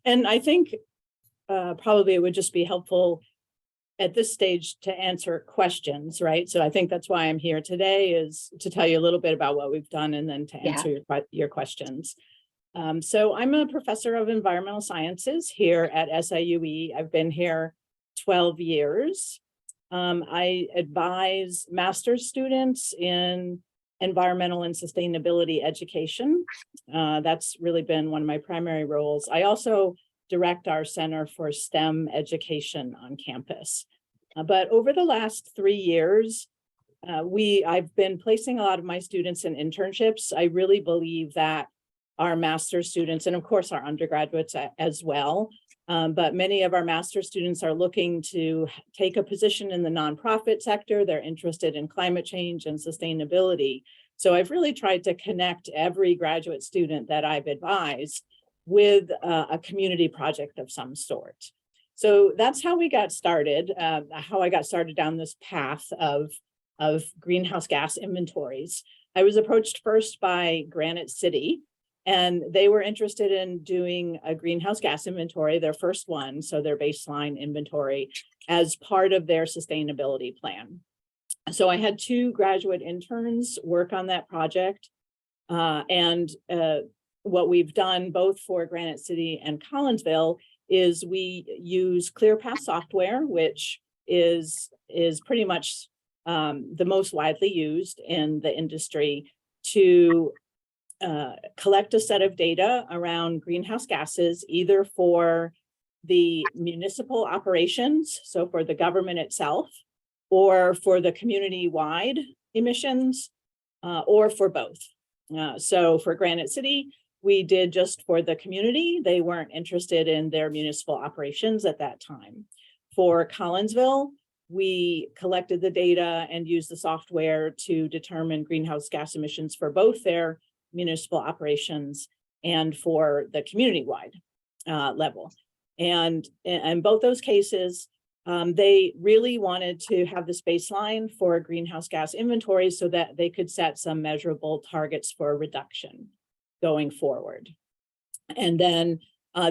And I think probably it would just be helpful at this stage to answer questions, right? So I think that's why I'm here today, is to tell you a little bit about what we've done and then to answer your questions. So I'm a professor of environmental sciences here at SIUE. I've been here 12 years. I advise master's students in environmental and sustainability education. That's really been one of my primary roles. I also direct our Center for STEM Education on campus. But over the last 3 years, I've been placing a lot of my students in internships. I really believe that our master's students, and of course our undergraduates as well, but many of our master's students are looking to take a position in the nonprofit sector. They're interested in climate change and sustainability. So I've really tried to connect every graduate student that I've advised with a community project of some sort. So that's how we got started, how I got started down this path of greenhouse gas inventories. I was approached first by Granite City, and they were interested in doing a greenhouse gas inventory, their first one, so their baseline inventory, as part of their sustainability plan. So I had 2 graduate interns work on that project. What we've done both for Granite City and Collinsville is we use ClearPath software, which is pretty much the most widely used in the industry, to collect a set of data around greenhouse gases, either for the municipal operations, so for the government itself, or for the community-wide emissions, or for both. So for Granite City, we did just for the community. They weren't interested in their municipal operations at that time. For Collinsville, we collected the data and used the software to determine greenhouse gas emissions for both their municipal operations and for the community-wide level. And in both those cases, they really wanted to have this baseline for greenhouse gas inventory so that they could set some measurable targets for reduction going forward. And then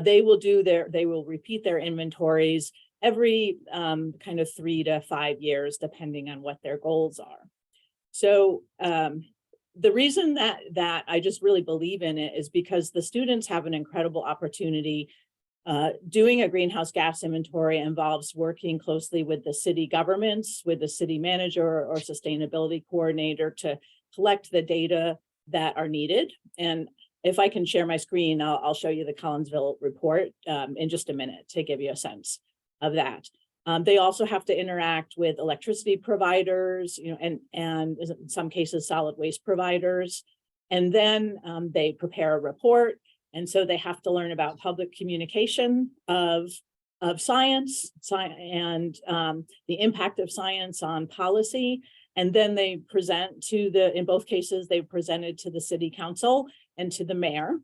they will repeat their inventories every kind of 3 to 5 years, depending on what their goals are. So the reason that I just really believe in it is because the students have an incredible opportunity. Doing a greenhouse gas inventory involves working closely with the city governments, with the city manager or sustainability coordinator to collect the data that are needed. And if I can share my screen, I'll show you the Collinsville report in just a minute to give you a sense of that. They also have to interact with electricity providers, and in some cases, solid waste providers. And then they prepare a report. And so they have to learn about public communication of science and the impact of science on policy. And then they present in both cases, they presented to the city council and to the mayor.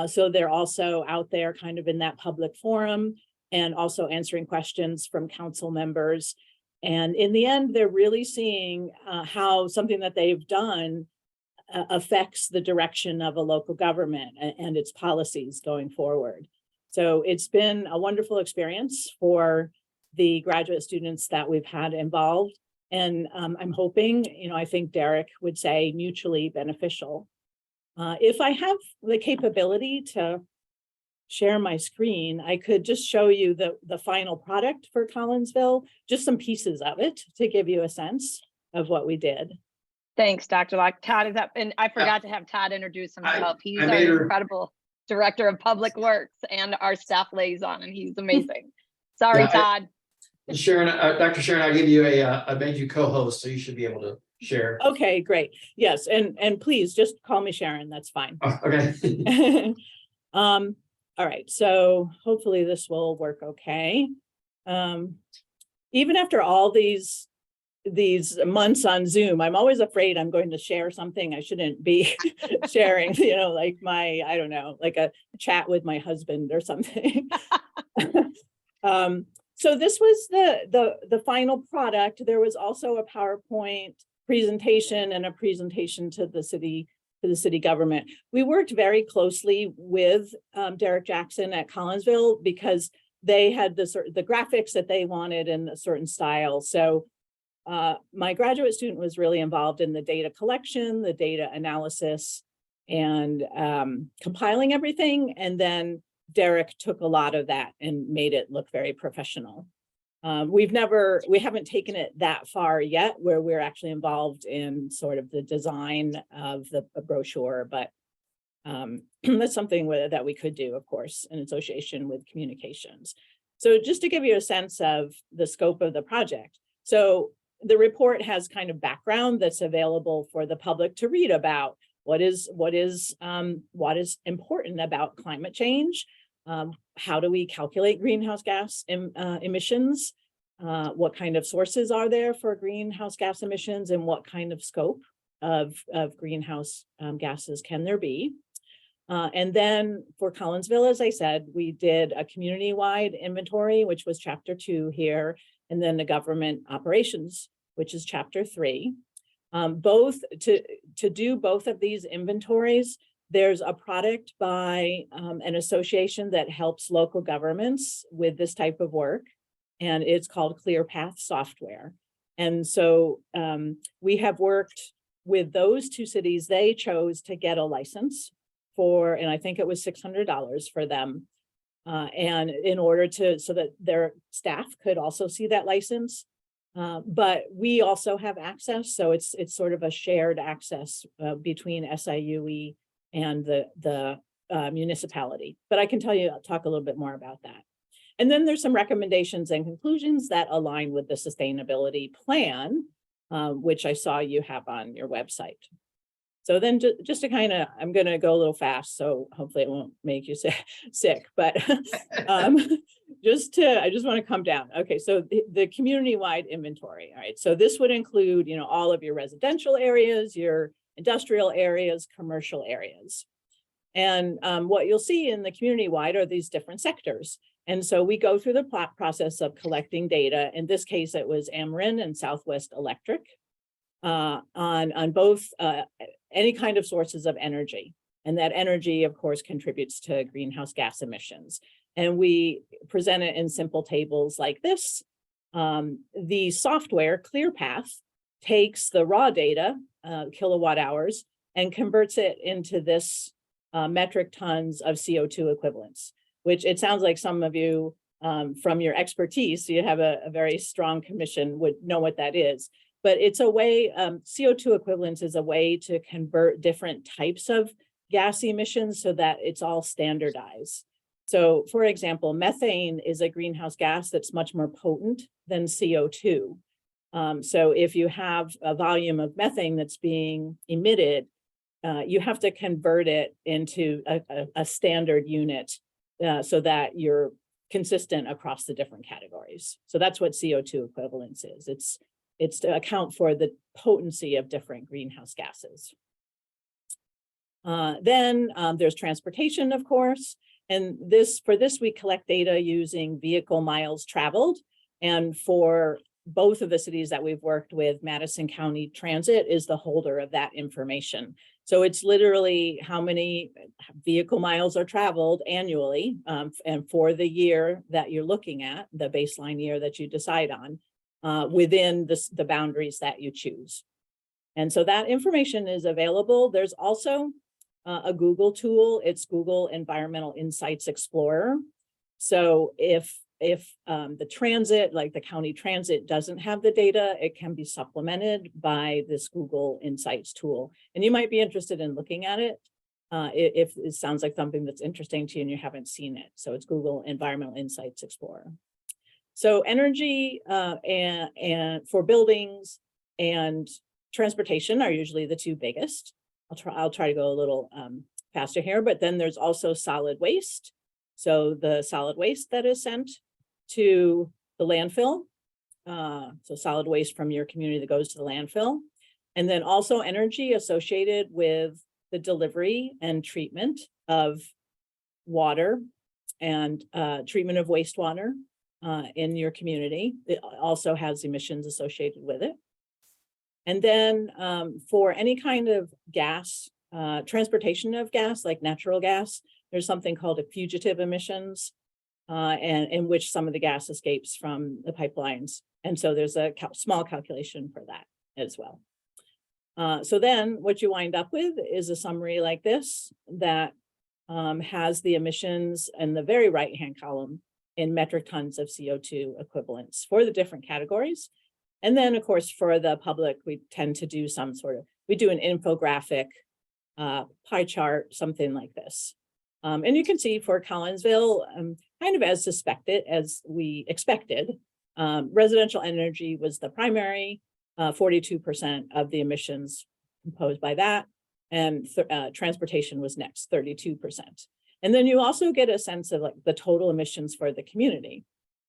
So they're also out there kind of in that public forum and also answering questions from council members. And in the end, they're really seeing how something that they've done affects the direction of a local government and its policies going forward. So it's been a wonderful experience for the graduate students that we've had involved. And I'm hoping, I think Derek would say mutually beneficial. If I have the capability to share my screen, I could just show you the final product for Collinsville, just some pieces of it to give you a sense of what we did. Thanks, Dr. Locke. Todd is up, and I forgot to have Todd introduce himself. He's our incredible Director of Public Works and our staff liaison, and he's amazing. Sorry, Todd. Sharon, Dr. Sharon, I give you I made you co-host, so you should be able to share. Okay, great. Yes, and please just call me Sharon. That's fine. Oh, okay. All right, so hopefully this will work okay. Even after all these months on Zoom, I'm always afraid I'm going to share something I shouldn't be sharing, like I don't know, like a chat with my husband or something. So this was the final product. There was also a PowerPoint presentation and a presentation to the city to the city government. We worked very closely with Derek Jackson at Collinsville because they had the graphics that they wanted in a certain style. So my graduate student was really involved in the data collection, the data analysis, and compiling everything. And then Derek took a lot of that and made it look very professional. We haven't taken it that far yet where we're actually involved in sort of the design of the brochure, but that's something that we could do, of course, in association with communications. So just to give you a sense of the scope of the project. So the report has kind of background that's available for the public to read about what is important about climate change. How do we calculate greenhouse gas emissions? What kind of sources are there for greenhouse gas emissions, and what kind of scope of greenhouse gases can there be? And then for Collinsville, as I said, we did a community-wide inventory, which was chapter 2 here, and then the government operations, which is chapter 3. Both to do both of these inventories, there's a product by an association that helps local governments with this type of work, and it's called ClearPath Software. And so we have worked with those 2 cities. They chose to get a license for, and I think it was $600 for them. And in order so that their staff could also see that license. But we also have access. So it's sort of a shared access between SIUE and the municipality. But I can talk a little bit more about that. And then there's some recommendations and conclusions that align with the sustainability plan, which I saw you have on your website. So then just to kind of, I'm going to go a little fast, so hopefully it won't make you sick, but I just want to come down. Okay, so the community-wide inventory. All right, so this would include, all of your residential areas, your industrial areas, commercial areas. And what you'll see in the community-wide are these different sectors. And so we go through the process of collecting data. In this case, it was Ameren and Southwest Electric on both any kind of sources of energy. And that energy, of course, contributes to greenhouse gas emissions. And we present it in simple tables like this. The software, ClearPath, takes the raw data, kilowatt hours, and converts it into this metric tons of CO2 equivalents, which it sounds like some of you, from your expertise, so you have a very strong commission, would know what that is. But it's a way, CO2 equivalence is a way to convert different types of gas emissions so that it's all standardized. So for example, methane is a greenhouse gas that's much more potent than CO2. So if you have a volume of methane that's being emitted, you have to convert it into a standard unit so that you're consistent across the different categories. So that's what CO2 equivalence is. It's to account for the potency of different greenhouse gases. Then there's transportation, of course. And for this, we collect data using vehicle miles traveled. And for both of the cities that we've worked with, Madison County Transit is the holder of that information. So it's literally how many vehicle miles are traveled annually, and for the year that you're looking at, the baseline year that you decide on, within the boundaries that you choose. And so that information is available. There's also a Google tool. It's Google Environmental Insights Explorer. So if the transit, like the county transit, doesn't have the data, it can be supplemented by this Google Insights tool. And you might be interested in looking at it if it sounds like something that's interesting to you and you haven't seen it. So it's Google Environmental Insights Explorer. So energy and for buildings and transportation are usually the 2 biggest. I'll try to go a little faster here, but then there's also solid waste. So the solid waste that is sent to the landfill. So solid waste from your community that goes to the landfill. And then also energy associated with the delivery and treatment of water and treatment of wastewater in your community. It also has emissions associated with it. And then for any kind of gas transportation of gas, like natural gas, there's something called a fugitive emissions, and in which some of the gas escapes from the pipelines. And so there's a small calculation for that as well. So then what you wind up with is a summary like this that has the emissions in the very right-hand column in metric tons of CO2 equivalents for the different categories. And then, of course, for the public, we tend to do some sort of, we do an infographic, pie chart, something like this. And you can see for Collinsville, kind of as we expected, residential energy was the primary, 42% of the emissions composed by that, and transportation was next, 32%. And then you also get a sense of like the total emissions for the community.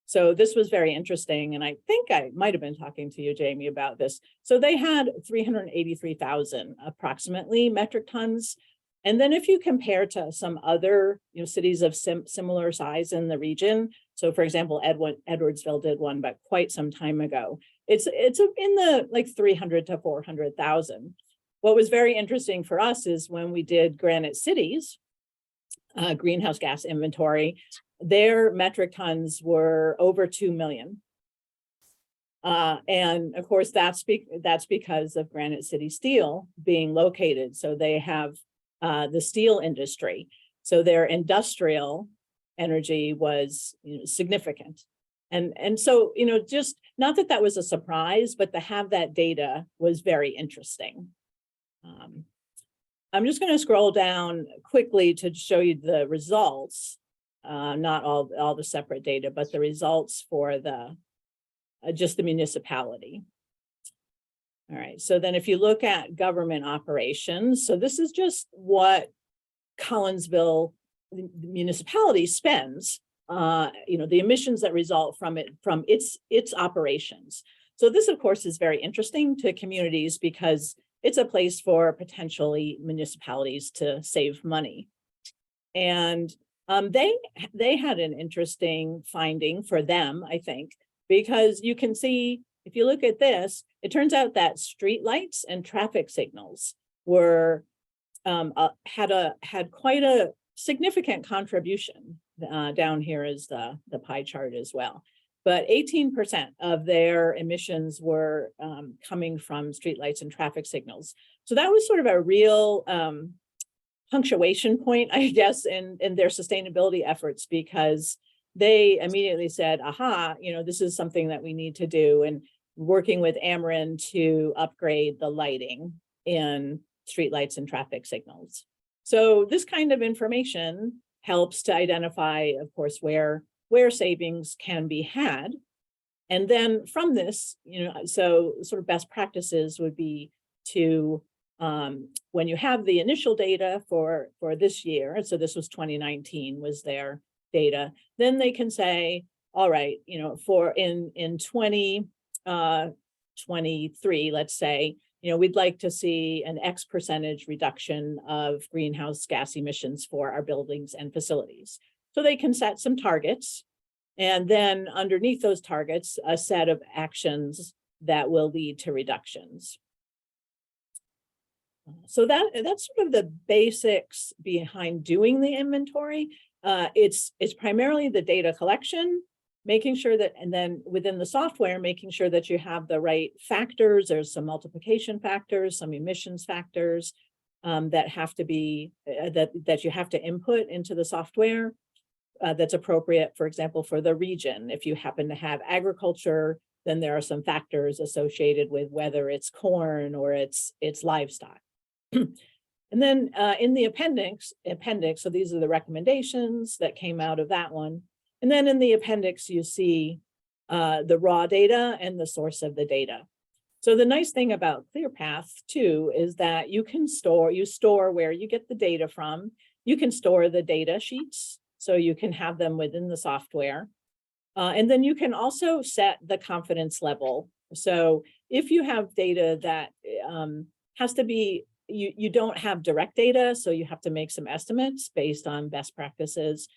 So this was very interesting. And I think I might've been talking to you, Jamie, about this. So they had 383,000 approximately metric tons. And then if you compare to some other cities of similar size in the region, so for example, Edwardsville did one, but quite some time ago, it's in the like 300 to 400,000. What was very interesting for us is when we did Granite City's greenhouse gas inventory, their metric tons were over 2 million. And of course, that's because of Granite City Steel being located. So they have the steel industry. So their industrial energy was significant. And so, just not that was a surprise, but to have that data was very interesting. I'm just going to scroll down quickly to show you the results, not all the separate data, but the results for the just the municipality. All right, so then if you look at government operations, so this is just what Collinsville the municipality spends, the emissions that result from its operations. So this, of course, is very interesting to communities because it's a place for potentially municipalities to save money. And they had an interesting finding for them, I think, because you can see, if you look at this, it turns out that streetlights and traffic signals were had quite a significant contribution. Down here is the pie chart as well. But 18% of their emissions were coming from streetlights and traffic signals. So that was sort of a real punctuation point, I guess, in their sustainability efforts, because they immediately said, aha, this is something that we need to do, and working with Ameren to upgrade the lighting in streetlights and traffic signals. So this kind of information helps to identify, of course, where savings can be had. And then from this, so sort of best practices would be to, when you have the initial data for this year, so this was 2019 was their data, then they can say, all right, for in 2023, let's say, we'd like to see an X percentage reduction of greenhouse gas emissions for our buildings and facilities. So they can set some targets, and then underneath those targets, a set of actions that will lead to reductions. So that's sort of the basics behind doing the inventory. It's primarily the data collection, making sure that, and then within the software, making sure that you have the right factors. There's some multiplication factors, some emissions factors that have to be, that you have to input into the software that's appropriate, for example, for the region. If you happen to have agriculture, then there are some factors associated with whether it's corn or it's livestock. And then in the appendix, so these are the recommendations that came out of that one. And then in the appendix, you see the raw data and the source of the data. So the nice thing about ClearPath too is that you store where you get the data from. You can store the data sheets, so you can have them within the software. And then you can also set the confidence level. So if you have data that has to be, you don't have direct data, so you have to make some estimates based on best practices,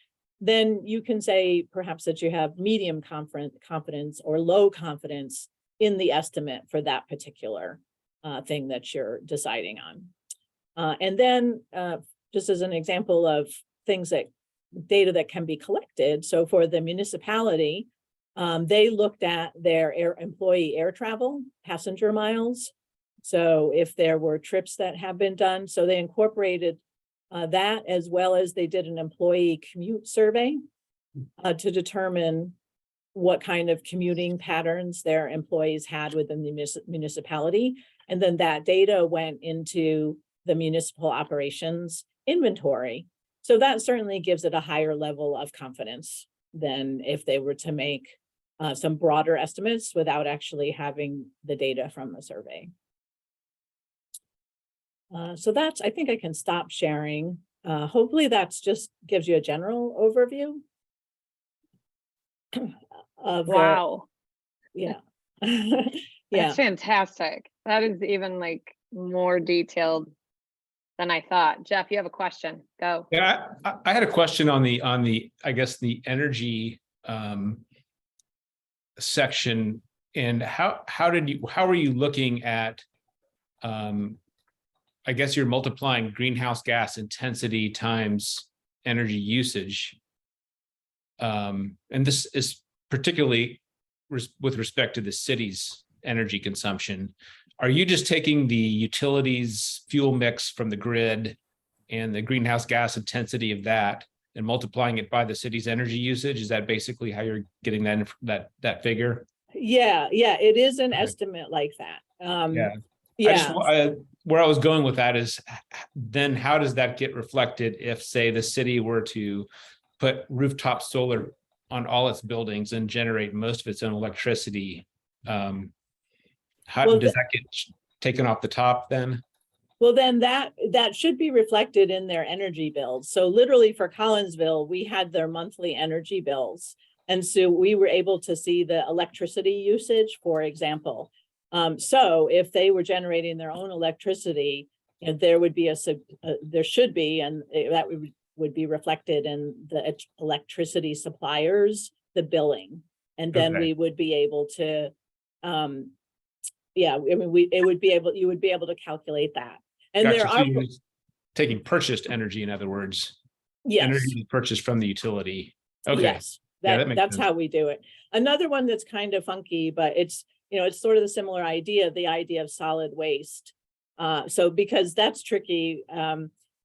then you can say perhaps that you have medium confidence or low confidence in the estimate for that particular thing that you're deciding on. And then just as an example of things that data that can be collected. So for the municipality, they looked at their employee air travel, passenger miles. So if there were trips that have been done, so they incorporated that, as well as they did an employee commute survey to determine what kind of commuting patterns their employees had within the municipality. And then that data went into the municipal operations inventory. So that certainly gives it a higher level of confidence than if they were to make some broader estimates without actually having the data from the survey. So that's, I think I can stop sharing. Hopefully that's just gives you a general overview of Wow. yeah. That's Yeah. fantastic. That is even like more detailed than I thought. Jeff, you have a question? Go. Yeah, I had a question on the I guess the energy section, and how were you looking at I guess you're multiplying greenhouse gas intensity times energy usage. And this is particularly with respect to the city's energy consumption. Are you just taking the utilities fuel mix from the grid and the greenhouse gas intensity of that and multiplying it by the city's energy usage? Is that basically how you're getting that figure? Yeah, it is an Okay. estimate like that. Yeah. Yeah. Where I was going with that is then how does that get reflected if, say, the city were to put rooftop solar on all its buildings and generate most of its own electricity? How Well, does that get taken off the top then? Well, then that should be reflected in their energy bills. So literally for Collinsville, we had their monthly energy bills. And so we were able to see the electricity usage, for example. So if they were generating their own electricity, you know, there would be there should be, and that would be reflected in the electricity suppliers, the billing. And then Okay. we would be able to, yeah, I mean, you would be able to calculate that. And Gotcha. there So are, you're taking purchased energy, in other words, yes, energy purchased from the utility. Okay. yes, Yeah, that makes that's sense. how we do it. Another one that's kind of funky, but it's, you know, it's sort of the similar idea, the idea of solid waste. So because that's tricky.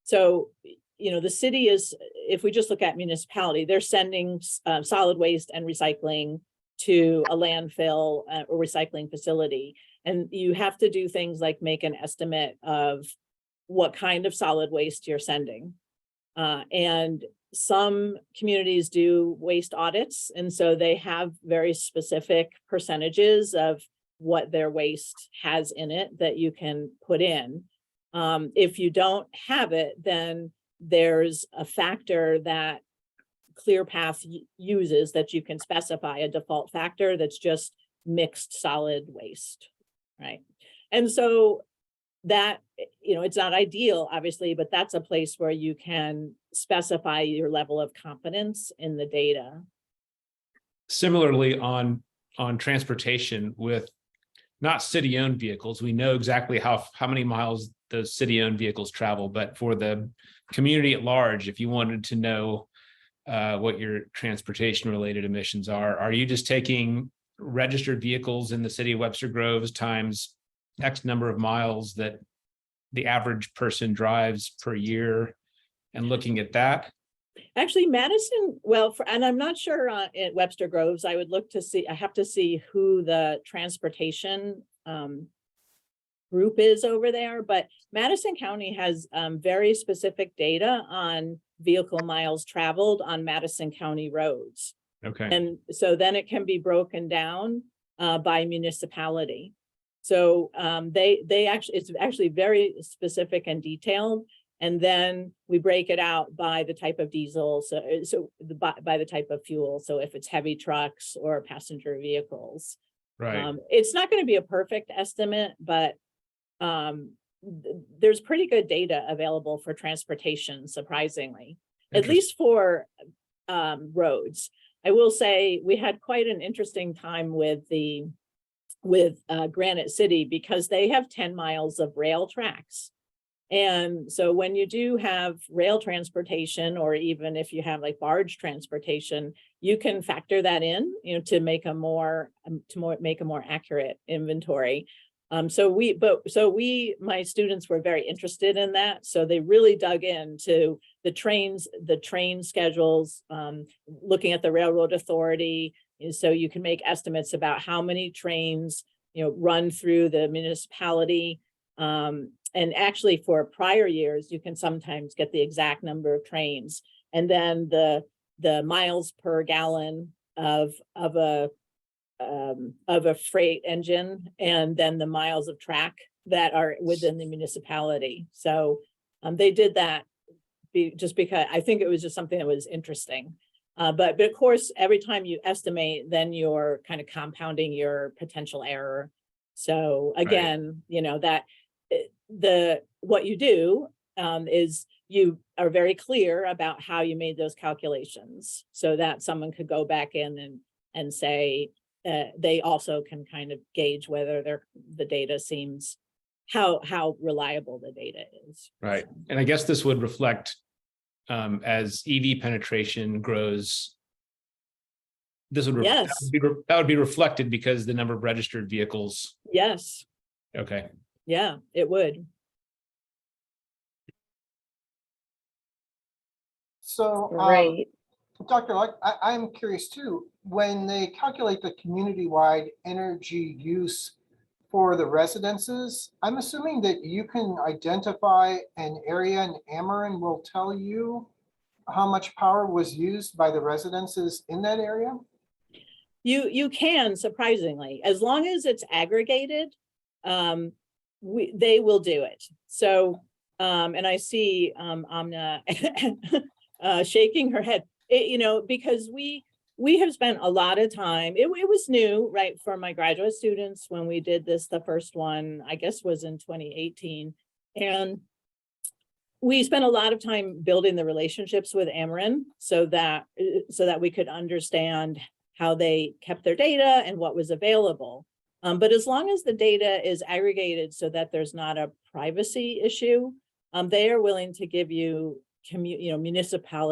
So, you know, the city is, if we just look at municipality, they're sending solid waste and recycling to a landfill or recycling facility. And you have to do things like make an estimate of what kind of solid waste you're sending. And some communities do waste audits. And so they have very specific percentages of what their waste has in it that you can put in. If you don't have it, then there's a factor that ClearPath uses that you can specify, a default factor that's just mixed solid waste, right? And so that, you know, it's not ideal, obviously, but that's a place where you can specify your level of confidence in the data. Similarly, on transportation with not city-owned vehicles, we know exactly how many miles those city-owned vehicles travel, but for the community at large, if you wanted to know what your transportation-related emissions are you just taking registered vehicles in the city of Webster Groves times X number of miles that the average person drives per year and looking at that? Actually, Madison, well, and I'm not sure at Webster Groves, I would look to see, I have to see who the transportation group is over there, but Madison County has very specific data on vehicle miles traveled on Madison County roads. Okay. And so then it can be broken down by municipality. So they actually, it's actually very specific and detailed. And then we break it out by the type of diesel, by the type of fuel. So if it's heavy trucks or passenger vehicles, Right. it's not going to be a perfect estimate, but there's pretty good data available for transportation, surprisingly, at least for roads. I will say we had quite an interesting time with Granite City because they have 10 miles of rail tracks. And so when you do have rail transportation, or even if you have like barge transportation, you can factor that in, to make a more accurate inventory. My students were very interested in that. So they really dug into the train schedules, looking at the railroad authority. And so you can make estimates about how many trains, run through the municipality. And actually for prior years, you can sometimes get the exact number of trains. And then the miles per gallon of a freight engine, and then the miles of track that are within the municipality. So they did that just because I think it was just something that was interesting. But of course, every time you estimate, then you're kind of compounding your potential error. So again, what you do is you are very clear about how you made those calculations, so that someone could go back in and say, they also can kind of gauge whether the data seems, how reliable the data is. Right. And I guess this would reflect, as EV penetration grows, this would, Yes. that would be reflected because the number of registered vehicles. Yes. Okay. Yeah, it would. So, Right. Dr. Luck, I'm curious too, when they calculate the community-wide energy use for the residences, I'm assuming that you can identify an area and Ameren will tell you how much power was used by the residences in that area? You can, surprisingly, as long as it's aggregated, they will do it. So, and I see Amna shaking her head, because we have spent a lot of time. It was new, right, for my graduate students when we did this. The first one, I guess, was in 2018, and we spent a lot of time building the relationships with Ameren so that we could understand how they kept their data and what was available. But as long as the data is aggregated so that there's not a privacy issue, they are willing to give you municipal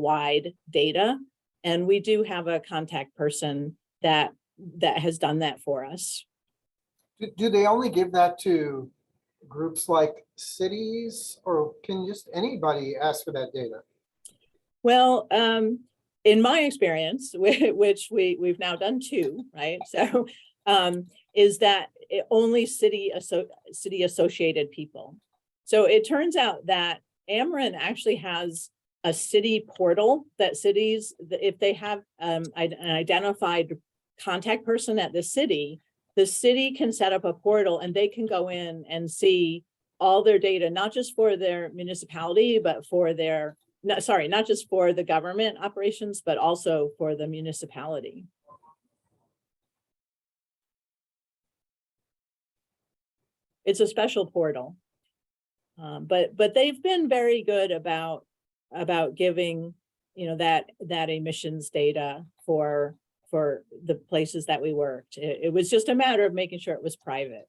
wide data. And we do have a contact person that has done that for us. Do they only give that to groups like cities, or can just anybody ask for that data? Well, in my experience, which we've now done 2, right? So, is that only city associated people. So it turns out that Ameren actually has a city portal that cities, if they have an identified contact person at the city can set up a portal and they can go in and see all their data, not just for their municipality, but for their, not just for the government operations, but also for the municipality. It's a special portal. But they've been very good about giving, that emissions data for the places that we worked. It was just a matter of making sure it was private.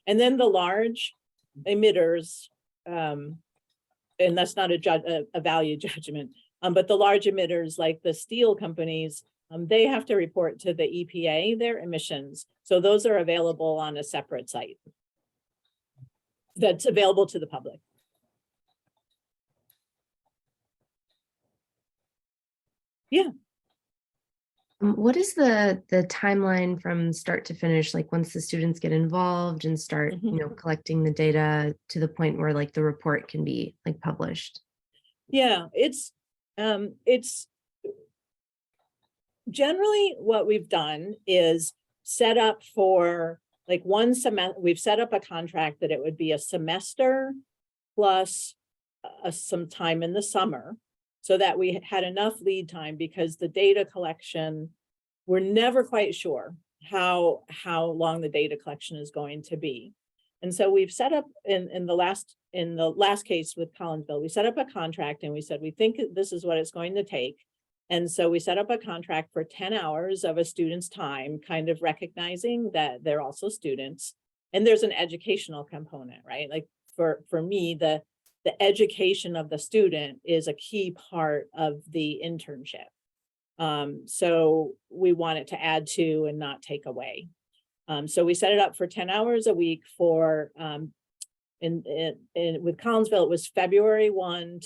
And then the large emitters, and that's not a value judgment, but the large emitters like the steel companies, they have to report to the EPA their emissions. So those are available on a separate site that's available to the public. Yeah. What is the timeline from start to finish? Like once the students get involved and start, collecting the data to the point where like the report can be like published? Yeah, it's generally what we've done is set up for like one semester. We've set up a contract that it would be a semester plus some time in the summer, so that we had enough lead time, because the data collection, we're never quite sure how long the data collection is going to be. And so we've set up in the last case with Collinsville, we set up a contract and we said, we think this is what it's going to take. And so we set up a contract for 10 hours of a student's time, kind of recognizing that they're also students. and there's an educational component, right? Like for me, the education of the student is a key part of the internship. So we want it to add to and not take away. So we set it up for 10 hours a week for, with Collinsville, it was February 1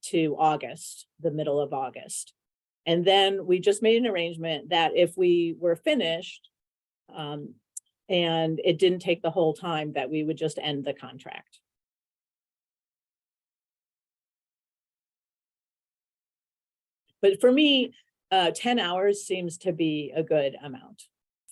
to August, the middle of August. And then we just made an arrangement that if we were finished, and it didn't take the whole time, that we would just end the contract. But for me, 10 hours seems to be a good amount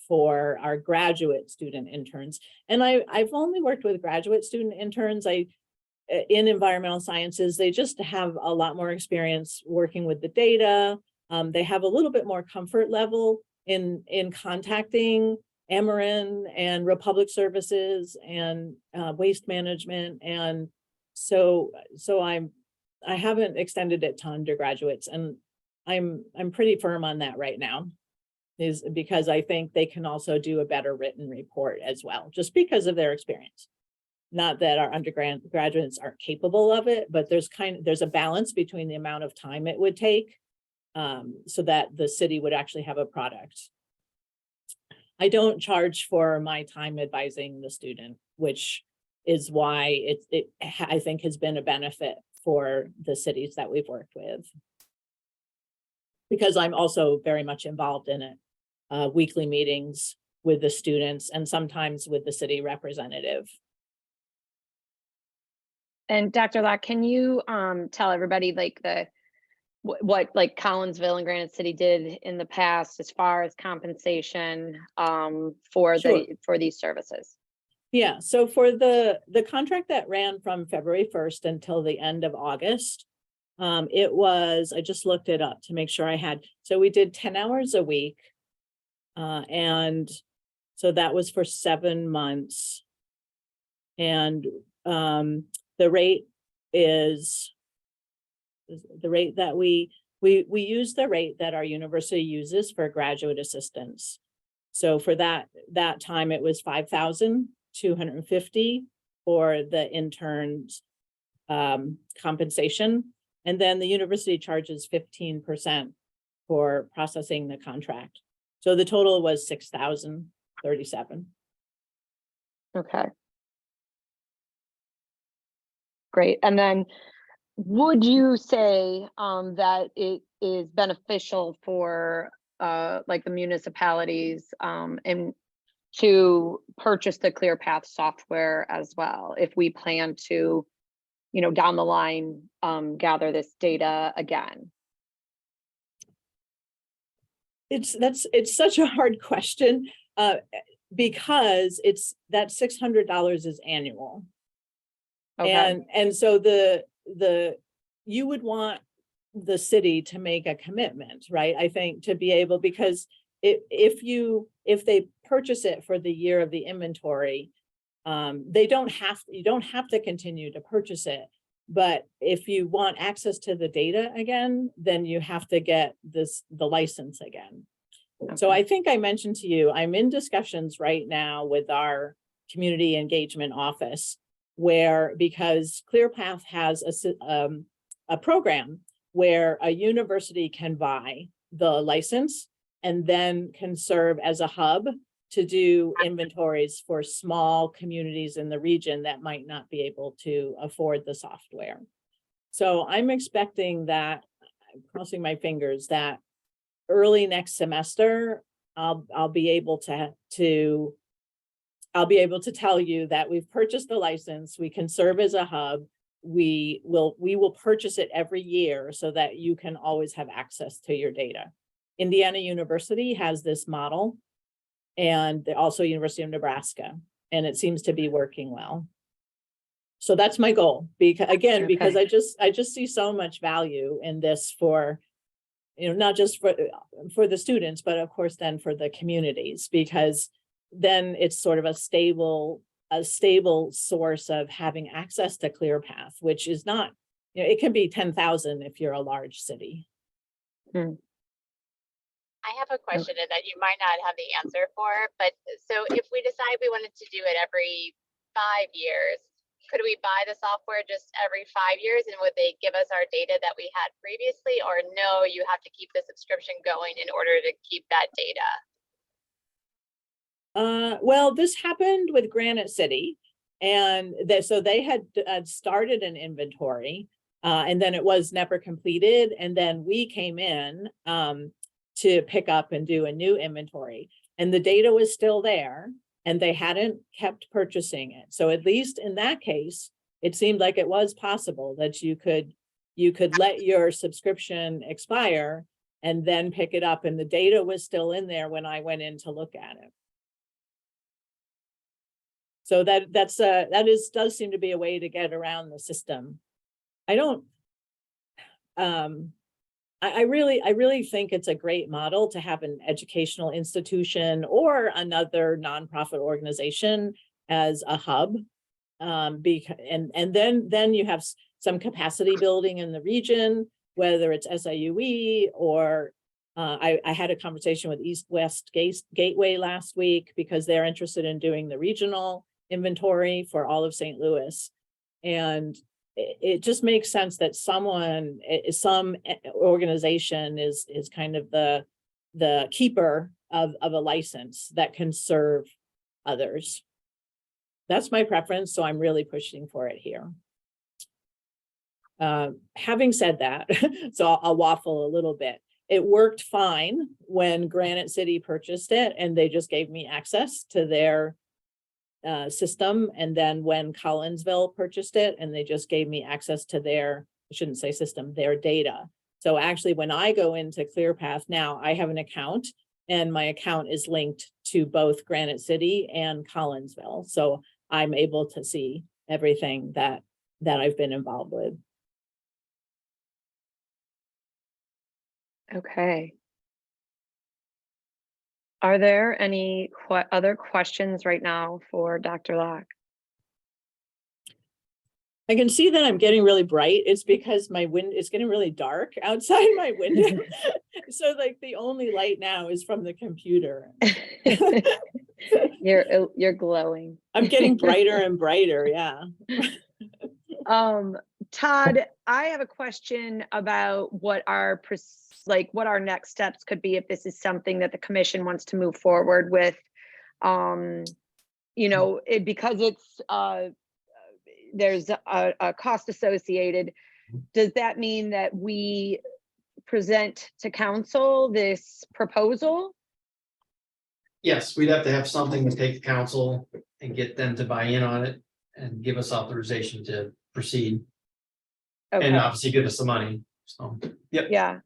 for our graduate student interns. And I've only worked with graduate student interns. In environmental sciences, they just have a lot more experience working with the data. They have a little bit more comfort level in contacting Ameren and Republic Services and waste management. And so I haven't extended it to undergraduates, and I'm pretty firm on that right now, is because I think they can also do a better written report as well, just because of their experience. Not that our undergraduates aren't capable of it, but there's a balance between the amount of time it would take, so that the city would actually have a product. I don't charge for my time advising the student, which is why it I think has been a benefit for the cities that we've worked with. Because I'm also very much involved in it, weekly meetings with the students and sometimes with the city representative. And Dr. Locke, can you tell everybody like what like Collinsville and Granite City did in the past as far as compensation for these services? Yeah, so for the contract that ran from February 1st until the end of August, it was, I just looked it up to make sure I had, so we did 10 hours a week. And so that was for 7 months. And the rate is the rate that we use the rate that our university uses for graduate assistants. So for that time, it was $5,250 for the interns compensation. And then the university charges 15% for processing the contract. So the total was $6,037. Okay. Great. And then would you say that it is beneficial for like the municipalities and to purchase the ClearPath software as well, if we plan to, you know, down the line, gather this data again? It's such a hard question because that $600 is annual. Okay. And so you would want the city to make a commitment, right? I think to be able, because if they purchase it for the year of the inventory, you don't have to continue to purchase it. But if you want access to the data again, then you have to get the license again. Okay. So I think I mentioned to you, I'm in discussions right now with our community engagement office, because ClearPath has a program where a university can buy the license and then can serve as a hub to do inventories for small communities in the region that might not be able to afford the software. So I'm expecting that, I'm crossing my fingers, that early next semester, I'll be able to tell you that we've purchased the license, we can serve as a hub, we will purchase it every year so that you can always have access to your data. Indiana University has this model, and also University of Nebraska, and it seems to be working well. So that's my goal, because again, because I just see so much value in this for, you know, not just for the students, but of course then for the communities, because then it's sort of a stable source of having access to ClearPath, which is not, you know, it can be 10,000 if you're a large city. Hmm. I have a question that you might not have the answer for, but so if we decide we wanted to do it every 5 years, could we buy the software just every 5 years and would they give us our data that we had previously, or no, you have to keep the subscription going in order to keep that data? Well, this happened with Granite City, and so they had started an inventory, and then it was never completed, and then we came in to pick up and do a new inventory, and the data was still there, and they hadn't kept purchasing it. So at least in that case, it seemed like it was possible that you could let your subscription expire and then pick it up, and the data was still in there when I went in to look at it. So does seem to be a way to get around the system. I don't, I really think it's a great model to have an educational institution or another nonprofit organization as a hub. And then you have some capacity building in the region, whether it's SIUE or I had a conversation with East West Gateway last week because they're interested in doing the regional inventory for all of St. Louis. And it just makes sense that some organization is kind of the keeper of a license that can serve others. That's my preference, so I'm really pushing for it here. Having said that, so I'll waffle a little bit. It worked fine when Granite City purchased it and they just gave me access to their system. And then when Collinsville purchased it and they just gave me access to their, I shouldn't say system, their data. So actually when I go into ClearPath now, I have an account and my account is linked to both Granite City and Collinsville. So I'm able to see everything that I've been involved with. Okay. Are there any other questions right now for Dr. Locke? I can see that I'm getting really bright. It's because it's getting really dark outside my window. So like the only light now is from the computer. You're glowing. I'm getting brighter and brighter, yeah. Todd, I have a question about what our next steps could be if this is something that the commission wants to move forward with. You know, because it's there's a cost associated. Does that mean that we present to council this proposal? Yes, we'd have to have something to take to council and get them to buy in on it and give us authorization to proceed. Okay. And obviously give us the money. So, yep. Yeah.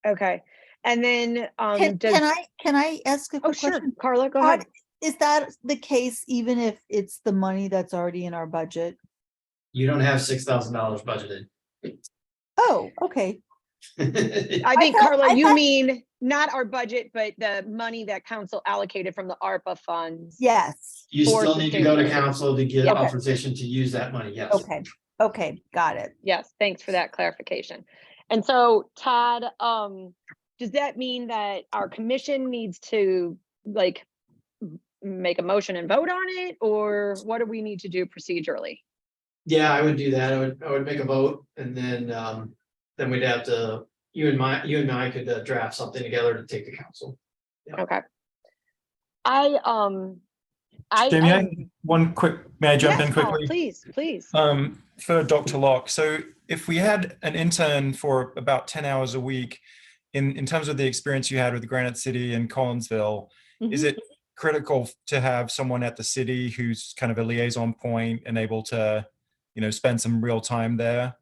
Okay. And then Can I ask a oh, quick sure, question? Carla, go Todd, ahead. is that the case even if it's the money that's already in our budget? You don't have $6,000 budgeted. Oh, okay. I think, thought- Carla, I you thought- mean not our budget, but the money that council allocated from the ARPA funds. Yes. You For still need to go to sustainability. council to get Yeah. authorization to use that money, yes. Okay. Okay. Got it. Yes, thanks for that clarification. And so, Todd, does that mean that our commission needs to like make a motion and vote on it, or what do we need to do procedurally? Yeah, I would do that. I would make a vote and then we'd have to, you and I could draft something together to take to council. Okay. I Jamie, may I jump yes, in Paul, quickly? please. For Dr. Locke, so if we had an intern for about 10 hours a week, in terms of the experience you had with Granite City and Collinsville, is it critical to have someone at the city who's kind of a liaison point and able to, you know, spend some real time there?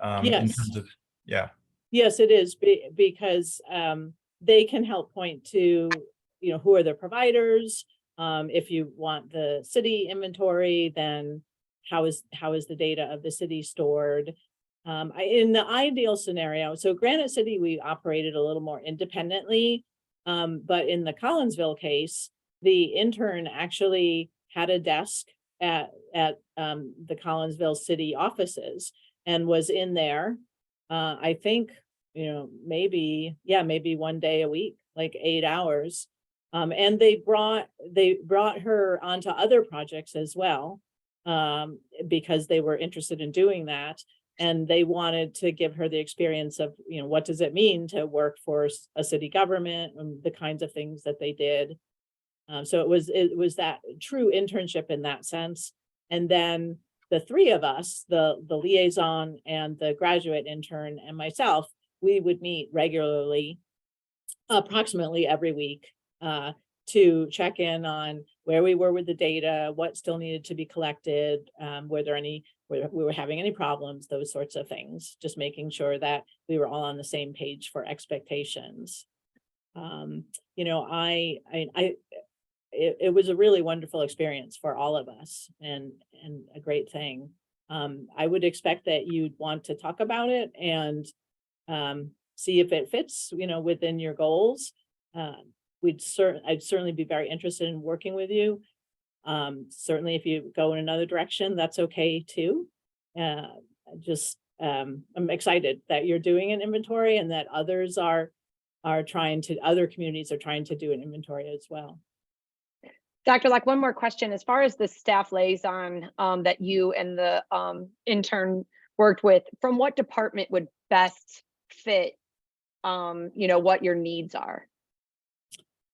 In Yes. terms of, yeah. Yes, it is because they can help point to, you know, who are the providers. If you want the city inventory, then how is the data of the city stored? In the ideal scenario, so Granite City, we operated a little more independently. But in the Collinsville case, the intern actually had a desk at the Collinsville city offices and was in there. I think maybe 1 day a week, like 8 hours. And they brought her onto other projects as well, because they were interested in doing that. And they wanted to give her the experience of, what does it mean to work for a city government and the kinds of things that they did. So it was that true internship in that sense. And then the three of us, the liaison and the graduate intern and myself, we would meet regularly, approximately every week, to check in on where we were with the data, what still needed to be collected, were we were having any problems, those sorts of things, just making sure that we were all on the same page for expectations. It was a really wonderful experience for all of us, and a great thing. I would expect that you'd want to talk about it and see if it fits, within your goals. I'd certainly be very interested in working with you. Certainly if you go in another direction, that's okay too. I'm excited that you're doing an inventory and that other communities are trying to do an inventory as well. Dr. Lack, one more question. As far as the staff liaison that you and the intern worked with, from what department would best fit, what your needs are?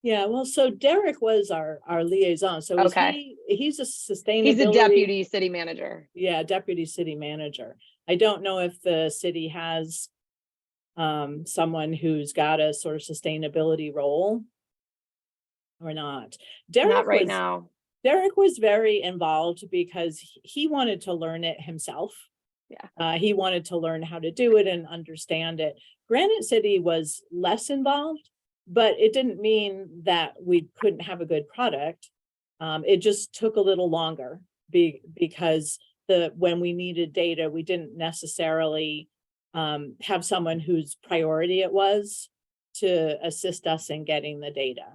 Yeah, well, so Derek was our liaison. So he's a sustainability. He's a deputy city manager. Yeah, deputy city manager. I don't know if the city has someone who's got a sort of sustainability role or not. Not right now. Derek was very involved because he wanted to learn it himself. Yeah. He wanted to learn how to do it and understand it. Granite City was less involved, but it didn't mean that we couldn't have a good product. It just took a little longer because when we needed data, we didn't necessarily have someone whose priority it was to assist us in getting the data.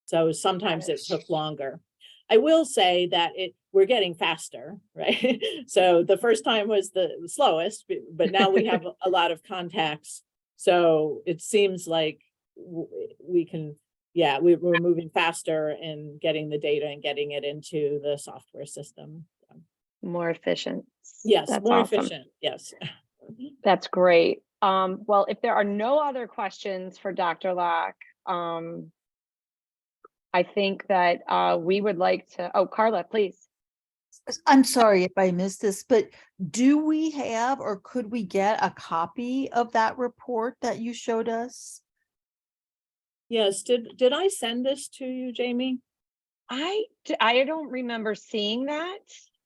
So sometimes it took longer. I will say that we're getting faster, right? So the first time was the slowest, but now we have a lot of contacts. So it seems like we can, we're moving faster in getting the data and getting it into the software system. More efficient. Yes, that's more awesome. efficient. Yes. That's great. Well, if there are no other questions for Dr. Lack, I think that we would like to, Carla, please. I'm sorry if I missed this, but do we have or could we get a copy of that report that you showed us? Yes, did I send this to you, Jamie? I don't remember seeing that.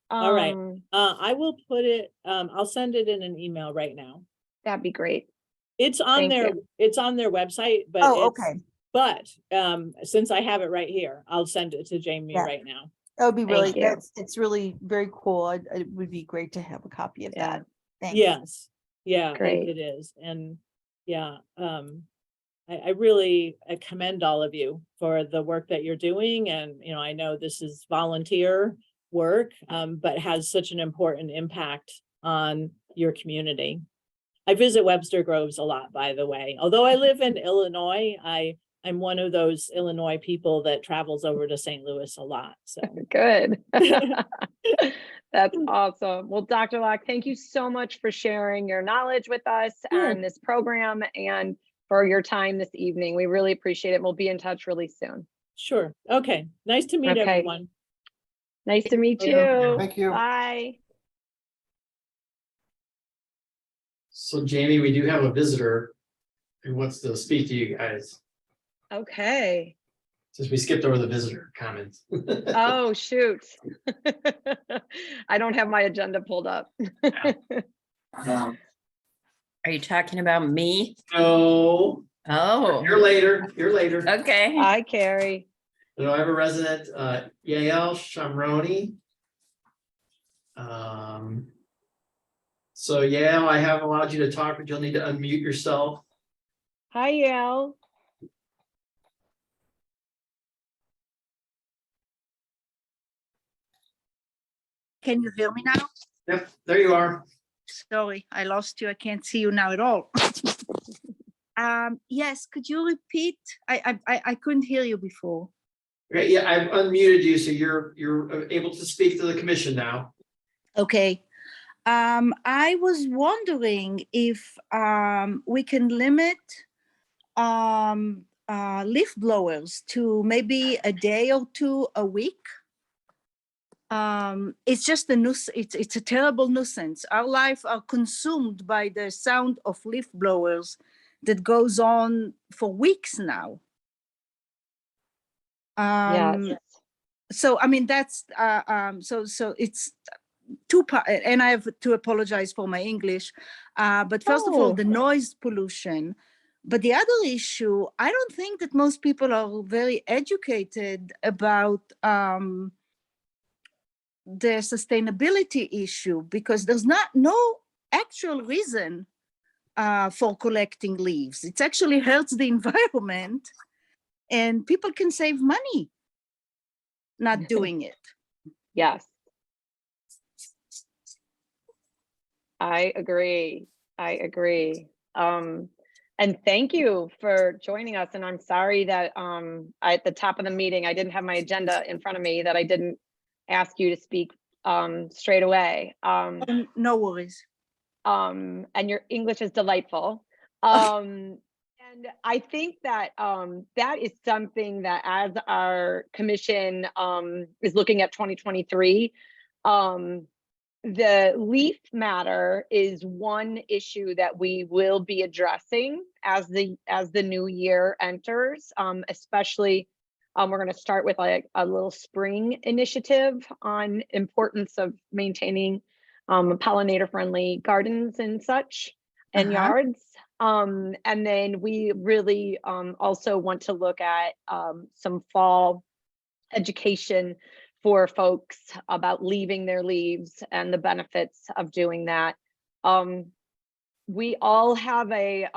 All right. I will put it, I'll send it in an email right now. That'd be great. It's on it's on their website, but okay. But since I have it right here, I'll send it to Jamie right now. That would be really, Thank you. it's really very cool. It would be great to have a copy of that. Thanks. Yes. Yeah, Great. it is. And I really commend all of you for the work that you're doing. And, I know this is volunteer work, but has such an important impact on your community. I visit Webster Groves a lot, by the way. Although I live in Illinois, I'm one of those Illinois people that travels over to St. Louis a lot. So good. That's awesome. Well, Dr. Lack, thank you so much for sharing your knowledge with us and this program and for your time this evening. We really appreciate it. We'll be in touch really soon. Sure. Okay. Nice to meet everyone. Nice to meet you. Thank you. Bye. So Jamie, we do have a visitor who wants to speak to you guys, Okay. since we skipped over the visitor comments. Oh, shoot. I don't have my agenda pulled up. Are you talking about me? No, Oh, you're later, okay. Hi, Carrie. So I have a resident, Yael Shamroni. So Yael, I have allowed you to talk, but you'll need to unmute yourself. Hi, Yael. Can you hear me now? Yep, there you are. Sorry, I lost you. I can't see you now at all. Yes, could you repeat? I couldn't hear you before. Okay, yeah, I've unmuted you, so you're able to speak to the commission now. Okay. I was wondering if we can limit leaf blowers to maybe a day or two a week. It's just a it's a terrible nuisance. Our lives are consumed by the sound of leaf blowers that goes on for weeks now. Yes. So I mean that's so it's two part, and I have to apologize for my English. But first of all, Oh. the noise pollution. But the other issue, I don't think that most people are very educated about the sustainability issue, because there's no actual reason for collecting leaves. It actually hurts the environment, and people can save money not doing it. Yes. I agree. I agree. And thank you for joining us. And I'm sorry that at the top of the meeting, I didn't have my agenda in front of me, that I didn't ask you to speak straight away. No worries. And your English is delightful. And I think that that is something that, as our commission is looking at 2023, the leaf matter is one issue that we will be addressing as the new year enters. Especially, we're going to start with like a little spring initiative on importance of maintaining pollinator-friendly gardens and such, and yards. And then we really also want to look at some fall education for folks about leaving their leaves and the benefits of doing that. We all have a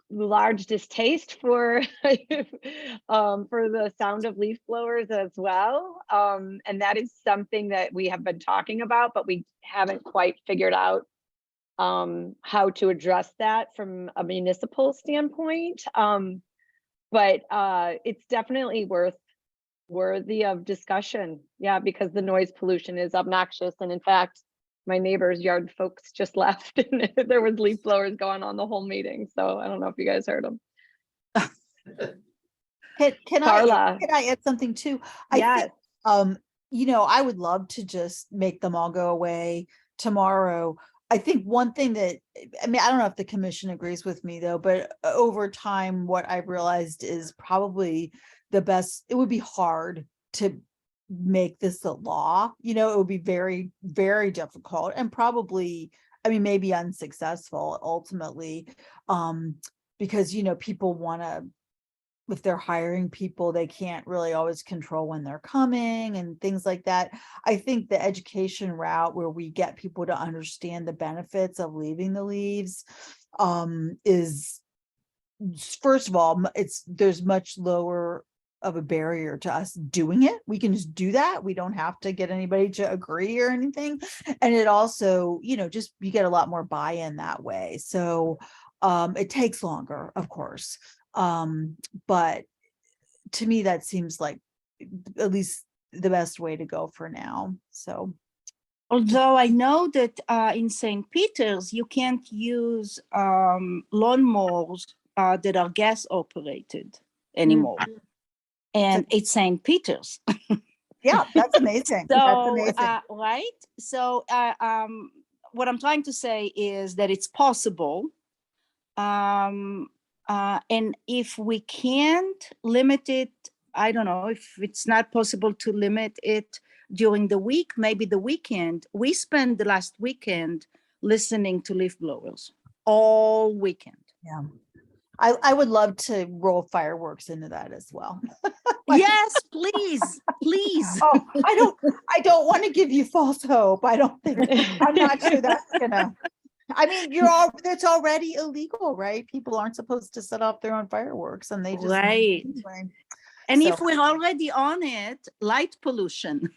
large distaste for the sound of leaf blowers as well. And that is something that we have been talking about, but we haven't quite figured out how to address that from a municipal standpoint. But it's definitely worthy of discussion. Yeah, because the noise pollution is obnoxious. And in fact, my neighbor's yard folks just left and there was leaf blowers going on the whole meeting. So I don't know if you guys heard them. Can Carla. I add something too? Yes. I think, you know, I would love to just make them all go away tomorrow. I think one thing that, I mean, I don't know if the commission agrees with me though, but over time, what I've realized is probably the best, it would be hard to make this a law. You know, it would be very, very difficult and probably, I mean, maybe unsuccessful ultimately, because, you know, people want to, if they're hiring people, they can't really always control when they're coming and things like that. I think the education route where we get people to understand the benefits of leaving the leaves is, first of all, there's much lower of a barrier to us doing it. We can just do that. We don't have to get anybody to agree or anything. And it also, you know, just you get a lot more buy-in that way. So it takes longer, of course. But to me, that seems like at least the best way to go for now. So, Although I know that in St. Peter's, you can't use lawnmowers that are gas operated anymore. And it's St. Peter's. yeah, that's amazing. That's So, amazing. right? So what I'm trying to say is that it's possible. And if we can't limit it, I don't know, if it's not possible to limit it during the week, maybe the weekend. We spent the last weekend listening to leaf blowers all weekend. Yeah. I would love to roll fireworks into that as well. Yes, please, please. Oh, I don't want to give you false hope. I'm not sure that's gonna, I mean, it's already illegal, right? People aren't supposed to set off their own fireworks and they just. Right. Anyway. And So- if we're already on it, light pollution.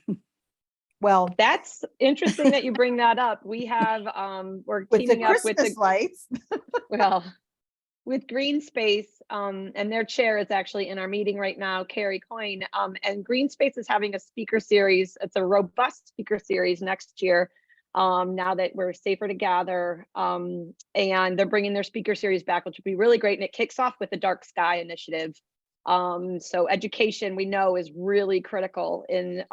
Well, That's interesting that you bring that up. We have, we're with the teaming up with the, Christmas lights. well, with Green Space, and their chair is actually in our meeting right now, Carrie Coyne. And Green Space is having a speaker series. It's a robust speaker series next year. Now that we're safer to gather, and they're bringing their speaker series back, which would be really great. And it kicks off with the Dark Sky Initiative. So education, we know, is really critical in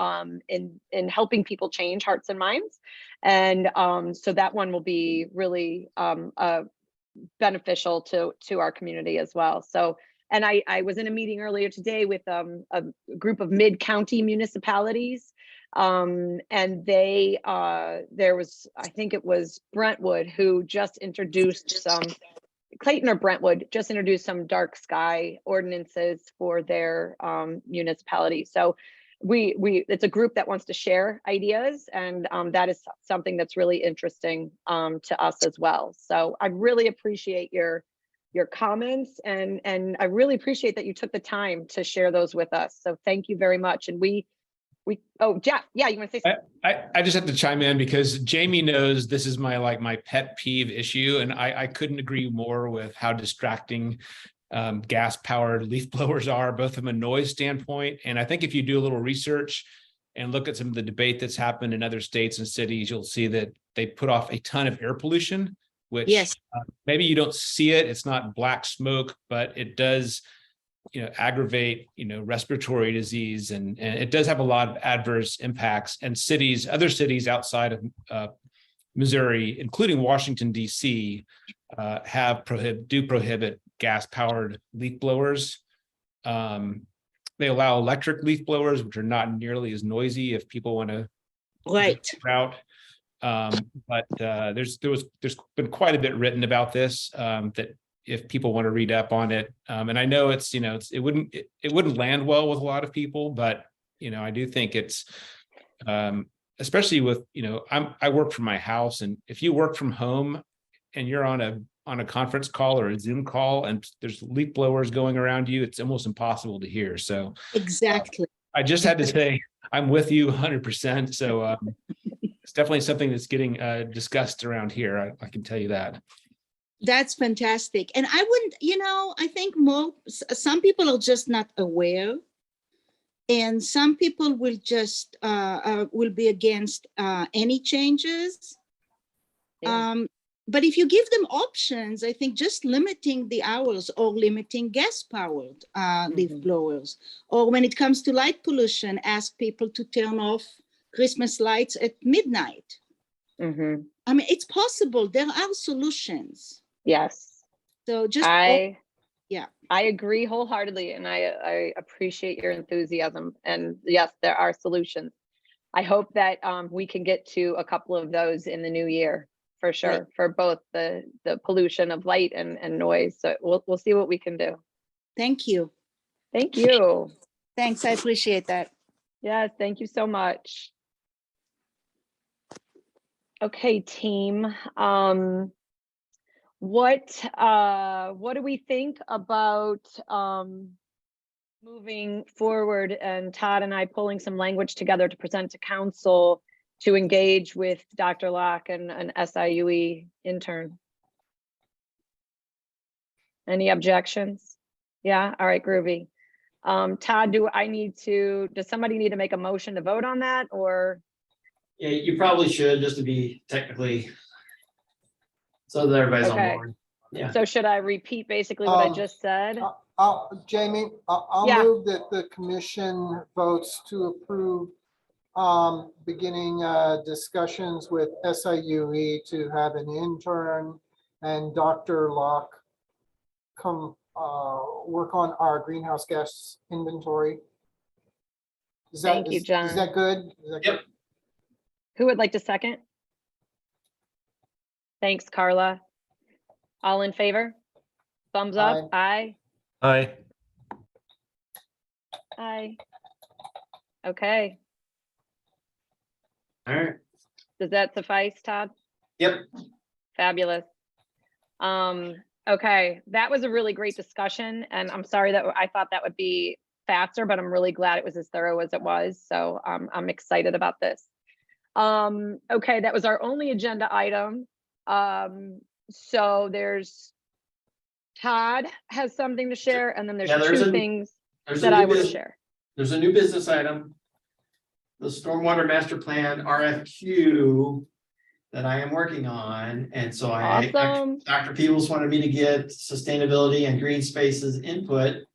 helping people change hearts and minds. And so that one will be really beneficial to our community as well. So, and I was in a meeting earlier today with a group of mid-county municipalities. And they, there was, I think it was Brentwood who just introduced Clayton or Brentwood just introduced some dark sky ordinances for their municipality. So it's a group that wants to share ideas, and that is something that's really interesting to us as well. So I really appreciate your comments, and I really appreciate that you took the time to share those with us. So thank you very much. And oh, Jeff, yeah, you want to say something? I just have to chime in because Jamie knows this is my pet peeve issue, and I couldn't agree more with how distracting gas powered leaf blowers are, both from a noise standpoint. And I think if you do a little research and look at some of the debate that's happened in other states and cities, you'll see that they put off a ton of air pollution, which Yes. Maybe you don't see it. It's not black smoke, but it does, aggravate, respiratory disease, and it does have a lot of adverse impacts. And other cities outside of Missouri, including Washington, D.C., do prohibit gas-powered leaf blowers. They allow electric leaf blowers, which are not nearly as noisy if people want to Right. route. But there's been quite a bit written about this, that if people want to read up on it. And I know it wouldn't land well with a lot of people, but I do think it's especially with I work from my house, and if you work from home and you're on a conference call or a Zoom call and there's leaf blowers going around you, it's almost impossible to hear. So Exactly. I just had to say I'm with you 100%. So it's definitely something that's getting discussed around here. I can tell you that. That's fantastic. And I wouldn't, I think some people are just not aware. And some people will just, will be against any changes. Yeah. But if you give them options, I think just limiting the hours or limiting gas-powered leaf blowers, or when it comes to light pollution, ask people to turn off Christmas lights at midnight. Mm-hmm. I mean, it's possible. There are solutions. Yes. So just I agree wholeheartedly, and I appreciate your enthusiasm. And yes, there are solutions. I hope that we can get to a couple of those in the new year, for sure, Right. for both the pollution of light and noise. So we'll see what we can do. thank you. Thank you. Thanks. I appreciate that. Yes, thank you so much. Okay, team. What do we think about moving forward, and Todd and I pulling some language together to present to council to engage with Dr. Locke and an SIUE intern? Any objections? Yeah, all right, groovy. Todd, does somebody need to make a motion to vote on that, or? Yeah, you probably should, just to be technically. So that everybody's on Okay. board. Yeah. So should I repeat basically what I just said? Jamie, I'll Yeah. move that the commission votes to approve beginning discussions with SIUE to have an intern and Dr. Locke come work on our greenhouse gas inventory. Thank you, John. Is that good? Yep. Who would like to second? Thanks, Carla. All in favor? Thumbs up? Aye. Aye. Aye. Okay. All right. Does that suffice, Todd? Yep. Fabulous. Okay, that was a really great discussion, and I'm sorry that I thought that would be faster, but I'm really glad it was as thorough as it was. So I'm excited about this. Okay, that was our only agenda item. So there's Todd has something to share, and then there's Yeah, there's two a- things There's a that new I want to bus- share. There's a new business item. The Stormwater Master Plan RFQ that I am working on, and so Awesome. Dr. Peebles wanted me to get sustainability and green spaces input.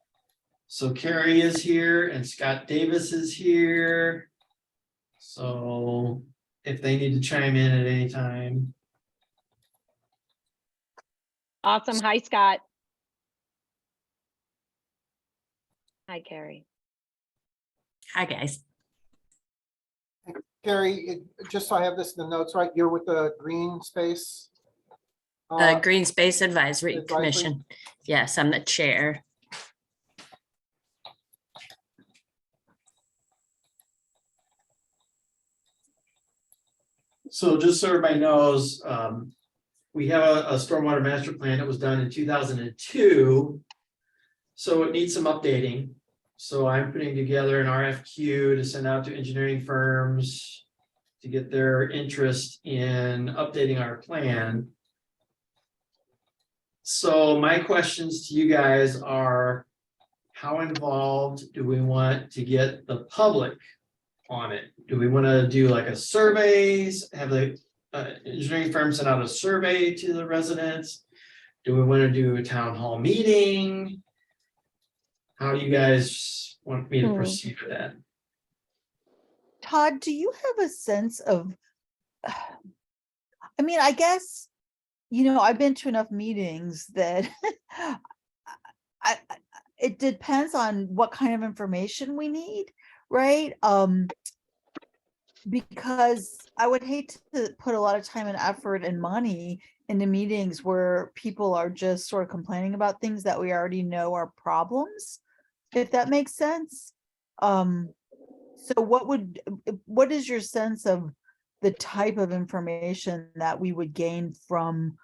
So Carrie is here and Scott Davis is here. So if they need to chime in at any time. Awesome. Hi, Scott. Hi, Carrie. Hi, guys. Gary, just so I have this in the notes, right, you're with the Green Space? The Green Space Advisory Advisory. Commission. Yes, I'm the chair. So just so everybody knows, we have a stormwater master plan that was done in 2002. So it needs some updating. So I'm putting together an RFQ to send out to engineering firms to get their interest in updating our plan. So my questions to you guys are, how involved do we want to get the public on it? Do we want to do like a surveys, have the engineering firm send out a survey to the residents? Do we want to do a town hall meeting? How do you guys want me to proceed with that? Todd, do you have a sense of, I mean, I guess, I've been to enough meetings that it depends on what kind of information we need, right? Because I would hate to put a lot of time and effort and money into meetings where people are just sort of complaining about things that we already know are problems, if that makes sense. So what is your sense of the type of information that we would gain from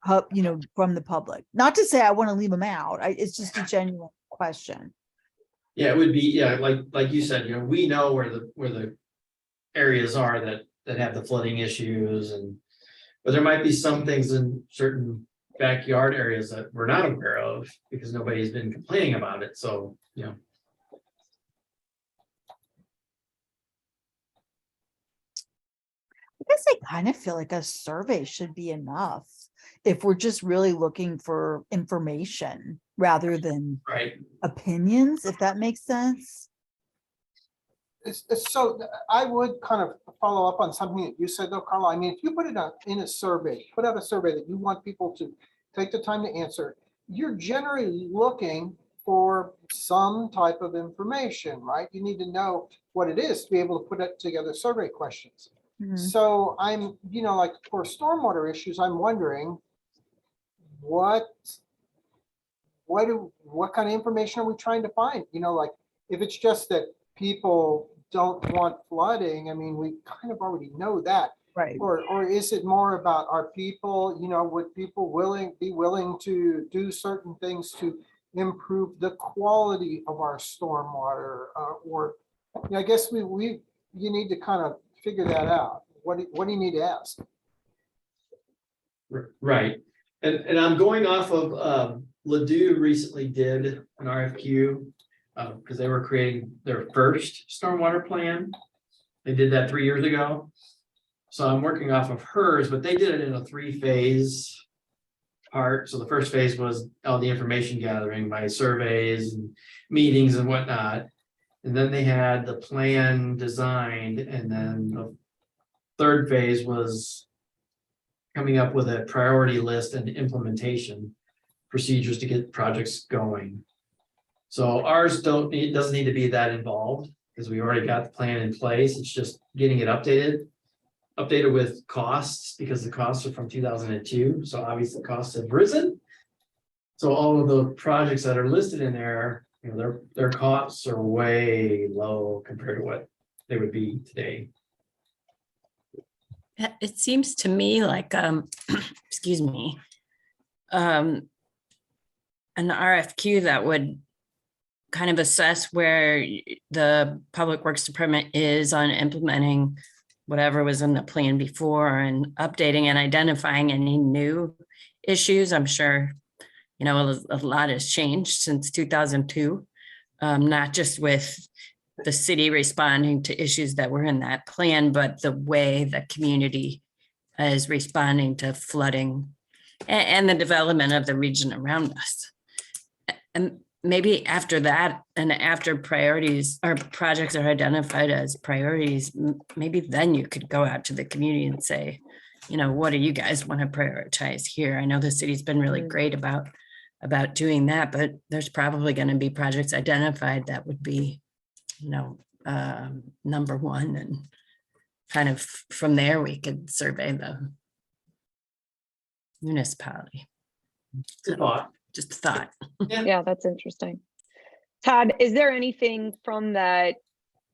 from the public? Not to say I want to leave them out. It's just a genuine question. Yeah, it would be, like you said, we know where the areas are that have the flooding issues but there might be some things in certain backyard areas that we're not aware of because nobody's been complaining about it. So, I guess I kind of feel like a survey should be enough if we're just really looking for information rather than right. opinions, if that makes sense. So I would kind of follow up on something that you said though, Carla. I mean, if you put it in a survey, put out a survey that you want people to take the time to answer, you're generally looking for some type of information, right? You need to know what it is to be able to put together survey questions. Mhm. So I'm, like for stormwater issues, I'm wondering what kind of information are we trying to find? Like if it's just that people don't want flooding, I mean, we kind of already know that. Right. Or is it more about our people, would people be willing to do certain things to improve the quality of our stormwater? I guess you need to kind of figure that out. What do you need to ask? Right. And I'm going off of Ladue recently did an RFQ because they were creating their first stormwater plan. They did that 3 years ago. So I'm working off of hers, but they did it in a 3-phase part. So the first phase was all the information gathering by surveys and meetings and whatnot. And then they had the plan designed, and then the third phase was coming up with a priority list and implementation procedures to get projects going. So ours doesn't need to be that involved because we already got the plan in place. It's just getting it updated with costs because the costs are from 2002. So obviously the costs have risen. So all of the projects that are listed in there, their costs are way low compared to what they would be today. It seems to me like, excuse me, an RFQ that would kind of assess where the Public Works Department is on implementing whatever was in the plan before and updating and identifying any new issues. I'm sure, you know, a lot has changed since 2002, not just with the city responding to issues that were in that plan, but the way the community is responding to flooding and the development of the region around us. And maybe after that, and after priorities or projects are identified as priorities, maybe then you could go out to the community and say, you know, what do you guys want to prioritize here? I know the city's been really great about doing that, but there's probably going to be projects identified that would be, you know, number one, and kind of from there we could survey the municipality. Good thought. Just a thought. Yeah, that's interesting. Todd, is there anything from that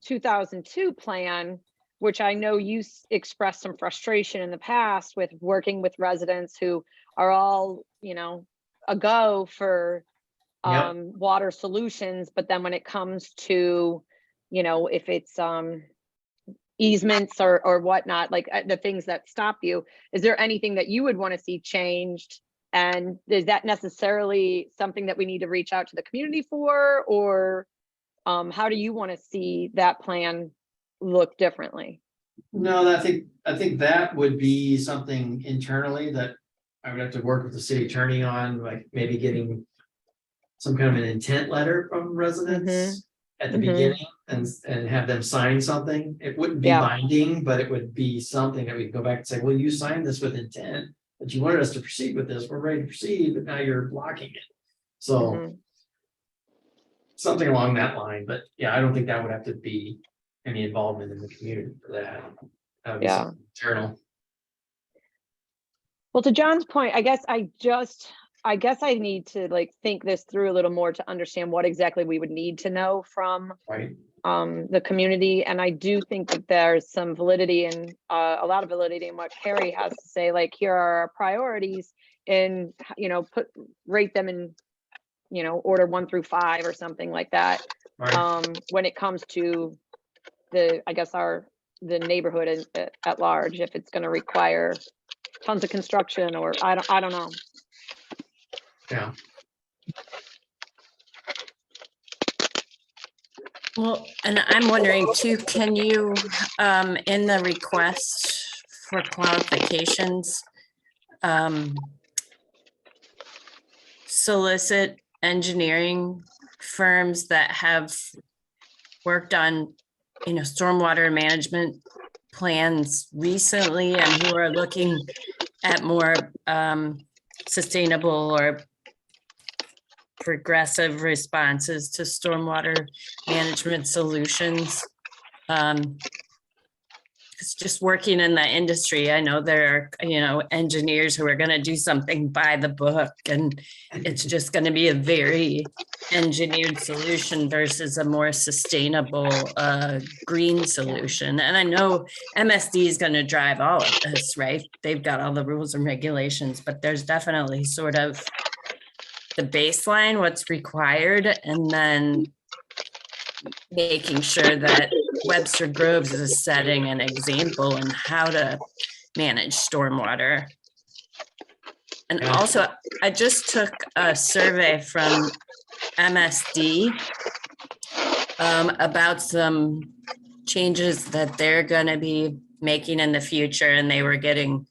2002 plan, which I know you expressed some frustration in the past with working with residents who are all, you know, a go for Yep. water solutions, but then when it comes to, you know, if it's easements or whatnot, like the things that stop you, is there anything that you would want to see changed? And is that necessarily something that we need to reach out to the community for, or how do you want to see that plan look differently? No, I think that would be something internally that I would have to work with the city attorney on, like maybe getting some kind of an intent letter from residents at the Mhm. beginning and have them sign something. It wouldn't be Yeah. binding, but it would be something that we could go back and say, well, you signed this with intent, but you wanted us to proceed with this. We're ready to proceed, but now you're blocking it. So Mhm. something along that line, but yeah, I don't think that would have to be any involvement in the community for that. That would be Yeah. something internal. Well, to John's point, I guess I need to like think this through a little more to understand what exactly we would need to know from Right. the community. And I do think that there's some validity and a lot of validity in what Carrie has to say, like, here are our priorities, and, you know, rate them in, you know, order 1 through 5 or something like that. Right. When it comes to the neighborhood at large, if it's going to require tons of construction, or I don't know. Yeah. Well, and I'm wondering too, can you, in the request for qualifications, solicit engineering firms that have worked on, you know, stormwater management plans recently and who are looking at more sustainable or progressive responses to stormwater management solutions. It's just working in the industry. I know there are, you know, engineers who are going to do something by the book, and it's just going to be a very engineered solution versus a more sustainable green solution. And I know MSD is going to drive all of this, right? They've got all the rules and regulations, but there's definitely sort of the baseline, what's required, and then making sure that Webster Groves is setting an example in how to manage stormwater. And also, I just took a survey from MSD about some changes that they're going to be making in the future, and they were getting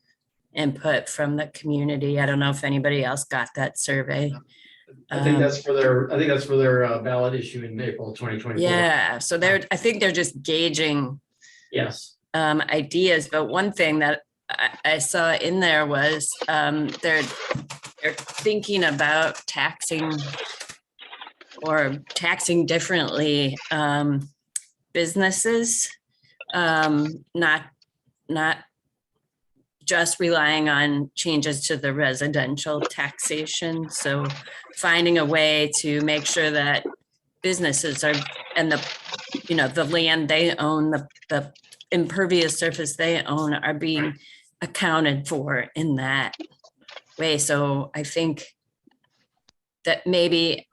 input from the community. I don't know if anybody else got that survey. I think that's for their ballot issue in April 2024. Yeah, so I think they're just gauging Yes. ideas, but one thing that I saw in there was they're thinking about taxing differently businesses, not just relying on changes to the residential taxation. So finding a way to make sure that businesses are, and the land they own, the impervious surface they own are being accounted for in that way. So I think that maybe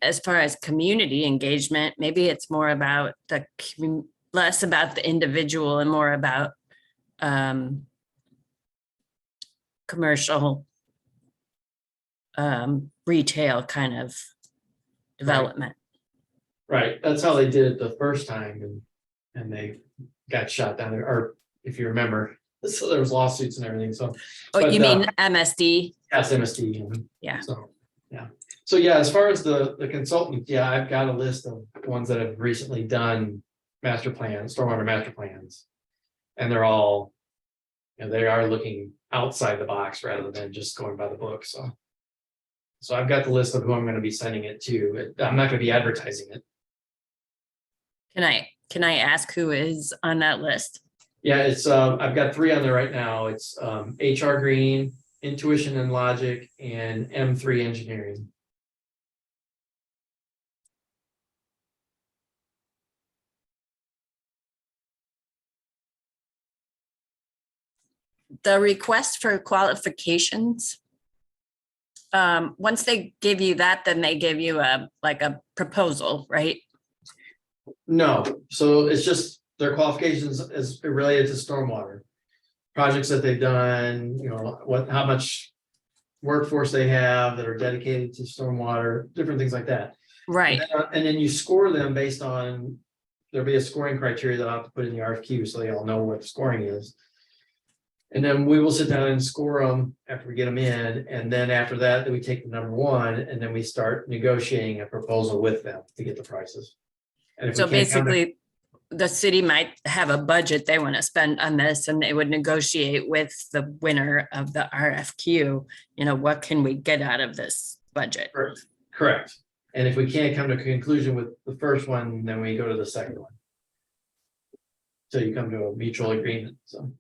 as far as community engagement, maybe it's more about less about the individual and more about commercial retail kind of development. Right, that's how they did it the first time and they got shot down there, or if you remember, so there was lawsuits and everything, so. Oh, but, you mean MSD? Yes, MSD. Yeah. So, yeah. So yeah, as far as the consultant, yeah, I've got a list of ones that have recently done master plans, stormwater master plans. And they're all, they are looking outside the box rather than just going by the book, so. So I've got the list of who I'm gonna be sending it to. I'm not gonna be advertising it. Can I ask who is on that list? Yeah, it's, I've got 3 on there right now. It's HR Green, Intuition and Logic, and M3 Engineering. The request for qualifications. Once they give you that, then they give you a proposal, right? No, so it's just their qualifications is related to stormwater. Projects that they've done, how much workforce they have that are dedicated to stormwater, different things like that. Right. And then you score them based on, there'll be a scoring criteria that I'll have to put in the RFQ so they all know what the scoring is. And then we will sit down and score them after we get them in. And then after that, then we take the number 1 and then we start negotiating a proposal with them to get the prices. And if So we can't come to- basically, the city might have a budget they want to spend on this and they would negotiate with the winner of the RFQ, what can we get out of this budget? Correct. And if we can't come to a conclusion with the first one, then we go to the second one. So you come to a mutual agreement, so.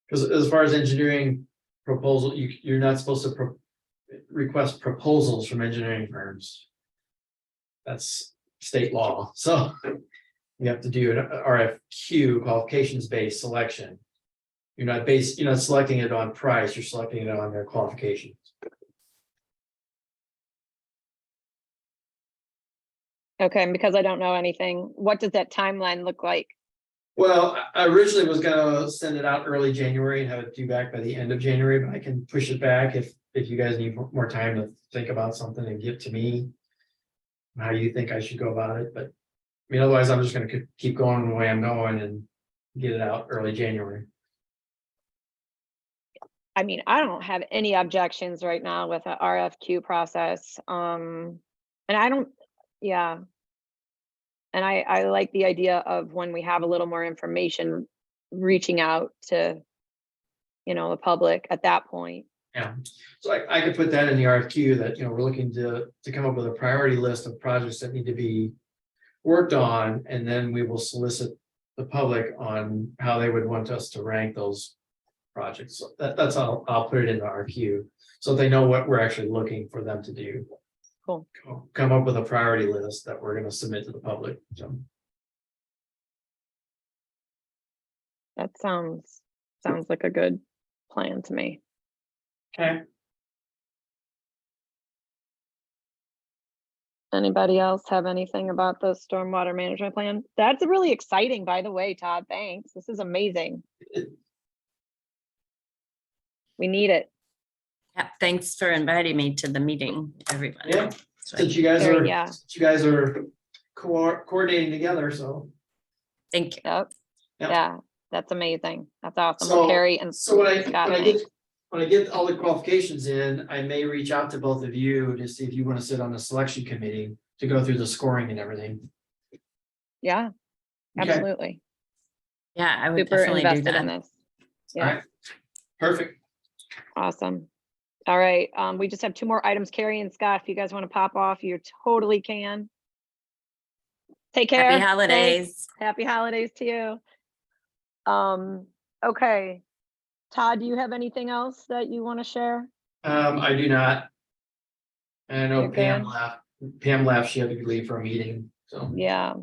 Because as far as engineering proposal, you're not supposed to request proposals from engineering firms. That's state law, so you have to do an RFQ, qualifications-based selection. You're not selecting it on price, you're selecting it on their qualifications. Okay, and because I don't know anything, what does that timeline look like? Well, I originally was gonna send it out early January and have it due back by the end of January, but I can push it back if you guys need more time to think about something and get to me how you think I should go about it, but otherwise I'm just gonna keep going the way I'm going and get it out early January. I don't have any objections right now with the RFQ process. And I don't, yeah. And I like the idea of when we have a little more information, reaching out to, the public at that point. Yeah, so I could put that in the RFQ that, we're looking to come up with a priority list of projects that need to be worked on, and then we will solicit the public on how they would want us to rank those projects. So that's how I'll put it in the RFQ, so they know what we're actually looking for them to do. Cool. Come up with a priority list that we're gonna submit to the public, so. That sounds like a good plan to me. Okay. Anybody else have anything about the stormwater management plan? That's really exciting, by the way, Todd. Thanks. This is amazing. We need it. Yeah, thanks for inviting me to the meeting, everybody. Yeah. So, Since you guys Very, are, yeah. coordinating together, so. thank you. Yep. Yep. Yeah, that's amazing. That's awesome. So- Well, Carrie and So when Scott, I get all the qualifications in, I may reach out to both of you to see if you want to sit on the selection committee to go through the scoring and everything. yeah, Okay. absolutely. Yeah, I would Super definitely do invested in that. this. All Yeah, right. Perfect. awesome. All right, we just have 2 more items. Carrie and Scott, if you guys want to pop off, you totally can. Take care. Happy Thanks. holidays. Happy holidays to you. Okay. Todd, do you have anything else that you want to share? I do not. I know You're Pam good. left. Pam left. She had to leave for a meeting, so. Yeah.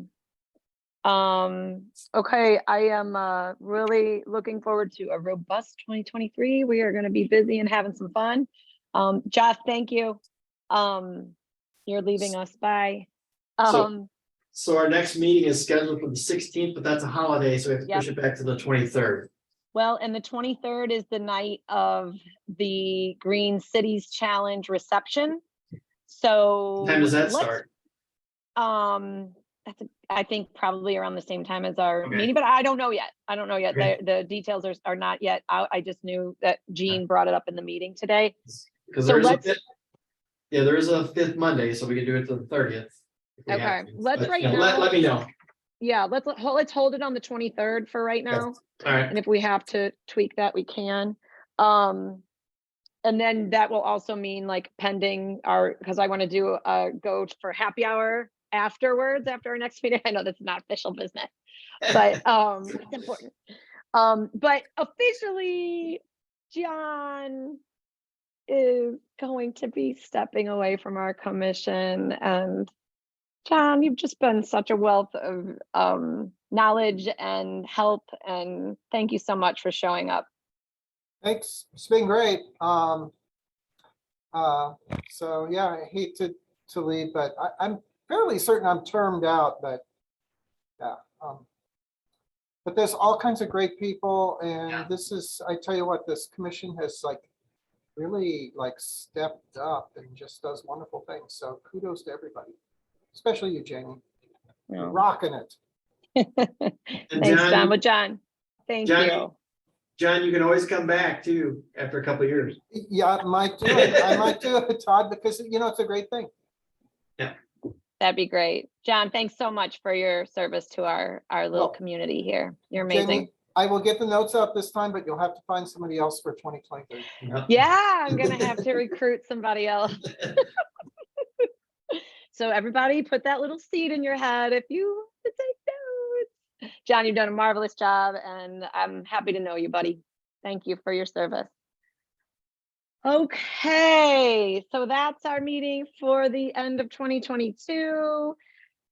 Okay, I am really looking forward to a robust 2023. We are going to be busy and having some fun. Jeff, thank you. You're leaving us. Bye. So- So our next meeting is scheduled for the 16th, but that's a holiday, so we have to push it back to the 23rd. Well, and the 23rd is the night of the Green Cities Challenge reception. So. What time does that let's- start? I think probably around the same time as our Okay. meeting, but I don't know yet. I don't know yet. Okay. The details are not yet out. I just knew that Jean brought it up in the meeting today. Because So there is a let's- fifth, yeah, there is a fifth Monday, so we can do it to the 30th. if we have Okay, to. let's But, right yeah, let now- me know. Yeah, let's hold it on the 23rd for right now. All right. And if we have to tweak that, we can. And then that will also mean like pending our, because I want to do go for happy hour afterwards, after our next meeting. I know that's not official business, but it's important. But officially, John is going to be stepping away from our commission. And John, you've just been such a wealth of knowledge and help, and thank you so much for showing up. Thanks. It's been great. So yeah, I hate to leave, but I'm fairly certain I'm termed out, but yeah. But there's all kinds of great people, and this is, I tell you what, this commission has like really like stepped up and just does wonderful things. So kudos to everybody, especially you, Jamie. You're rocking it. And Thanks, John. John, Well, John, thank John, you. John, you can always come back too after a couple of years. Yeah, I might do it. I might do it, Todd, because it's a great thing. That'd be great. John, thanks so much for your service to our little Well, community here. You're amazing. Jamie, I will get the notes out this time, but you'll have to find somebody else for 2023. Yep. Yeah, I'm gonna have to recruit somebody else. So everybody put that little seed in your head if you want to take notes. John, you've done a marvelous job, and I'm happy to know you, buddy. Thank you for your service. Okay, so that's our meeting for the end of 2022.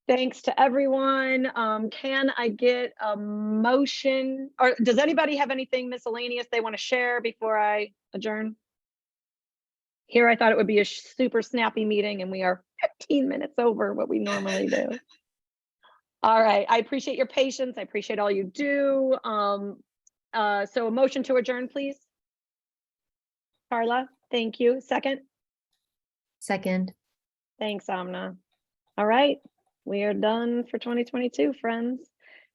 Thanks to everyone. Can I get a motion, or does anybody have anything miscellaneous they want to share before I adjourn? Here, I thought it would be a super snappy meeting, and we are 15 minutes over what we normally do. All right, I appreciate your patience. I appreciate all you do. So a motion to adjourn, please. Carla, thank you. Second? Second. Thanks, Amna. All right, we are done for 2022, friends.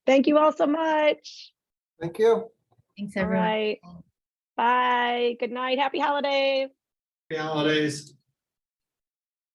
Thank you all so much. Thank you. Thanks, All everyone. right. Bye. Good night. Happy holidays. Happy holidays.